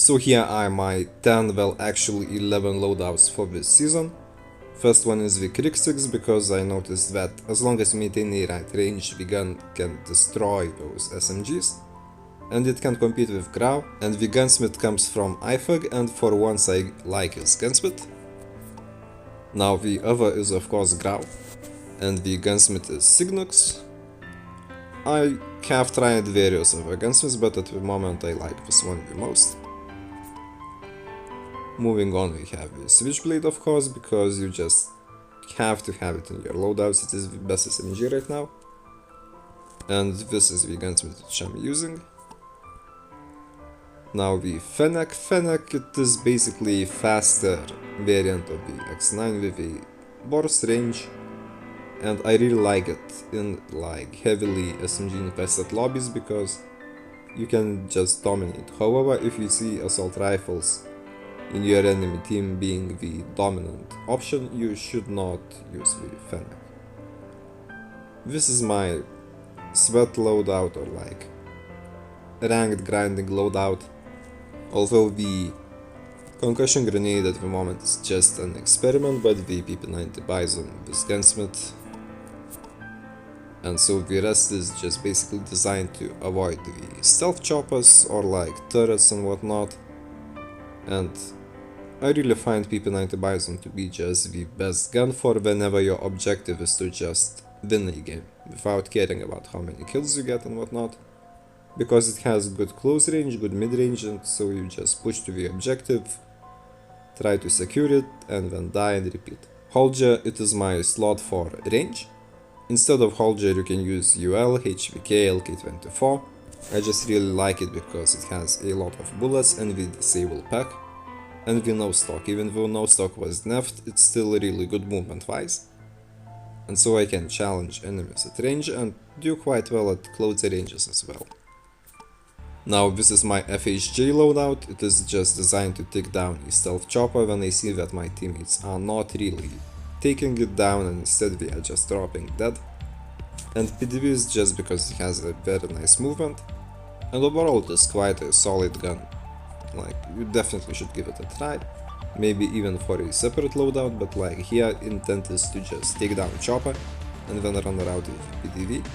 So here are my 10, well actually 11 loadouts for this season. First one is the Krig 6 because I noticed that as long as you maintain a right range, the gun can destroy those SMGs. And it can compete with Grau, and the Gunsmith comes from IFAG, and for once I like his Gunsmith. Now the other is of course Grau, and the Gunsmith is Cygnux. I have tried various other Gunsmiths, but at the moment I like this one the most. Moving on, we have the Switchblade of course, because you just have to have it in your loadouts, it is the best SMG right now. And this is the Gunsmith which I'm using. Now the Fennec. Fennec, it is basically a faster variant of the X9 with a burst range. And I really like it in like heavily SMG infested lobbies because you can just dominate. However, if you see assault rifles in your enemy team being the dominant option, you should not use the Fennec. This is my sweat loadout, or like ranked grinding loadout, although the concussion grenade at the moment is just an experiment, but the PP90 Bizon with Gunsmith, and so the rest is just basically designed to avoid the stealth choppers or like turrets and whatnot. And I really find PP90 Bizon to be just the best gun for whenever your objective is to just win a game, without caring about how many kills you get and whatnot, because it has good close range, good mid range, and so you just push to the objective, try to secure it, and then die and repeat. Holger, it is my slot for range. Instead of Holger you can use UL, HVK, LK24. I just really like it because it has a lot of bullets and the disable pack. And the no stock, even though no stock was nerfed, it's still really good movement wise. And so I can challenge enemies at range and do quite well at closer ranges as well. Now this is my FHJ loadout. It is just designed to take down a stealth chopper when I see that my teammates are not really taking it down and instead they are just dropping dead. And PDV is just because it has a very nice movement, and overall it is quite a solid gun. Like, you definitely should give it a try, maybe even for a separate loadout, but like here intent is to just take down chopper and then run around with PDV,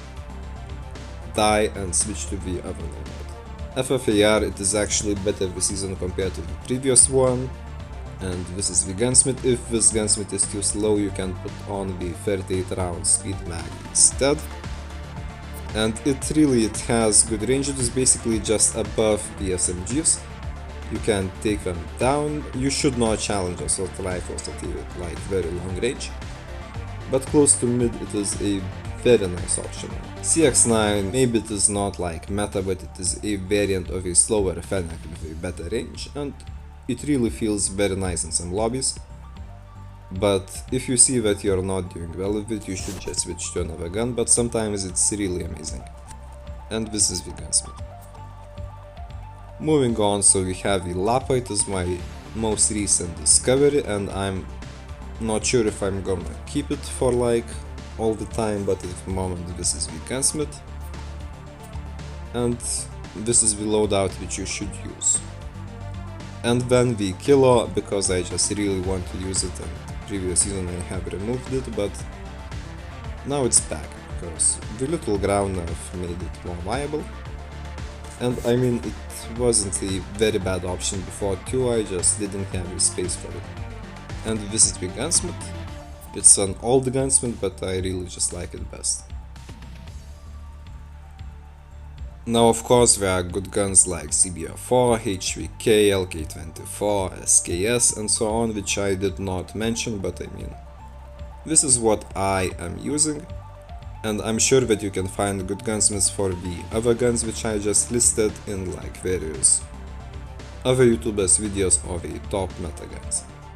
die and switch to the other loadout. FFAR, it is actually better this season compared to the previous one, and this is the Gunsmith. If this Gunsmith is too slow, you can put on the 38 round speed mag instead. And it has good range, it is basically just above the SMGs. You can take them down. You should not challenge assault rifles at like very long range, but close to mid it is a very nice option. CX9, maybe it is not like meta, but it is a variant of a slower Fennec with a better range, and it really feels very nice in some lobbies. But if you see that you're not doing well with it, you should just switch to another gun, but sometimes it's really amazing. And this is the Gunsmith. Moving on, so we have the Lapa. It is my most recent discovery, and I'm not sure if I'm gonna keep it for like all the time, but at the moment this is the Gunsmith. And this is the loadout which you should use. And then the Kilo, because I just really want to use it, and previous season I have removed it, but now it's back, because the little Grau nerf made it more viable. And I mean, it wasn't a very bad option before too, I just didn't have the space for it. And this is the Gunsmith. It's an old Gunsmith, but I really just like it best. Now of course there are good guns like CBR4, HVK, LK24, SKS and so on, which I did not mention, but I mean, this is what I am using. And I'm sure that you can find good gunsmiths for the other guns which I just listed in like various other YouTubers videos of the top meta guns.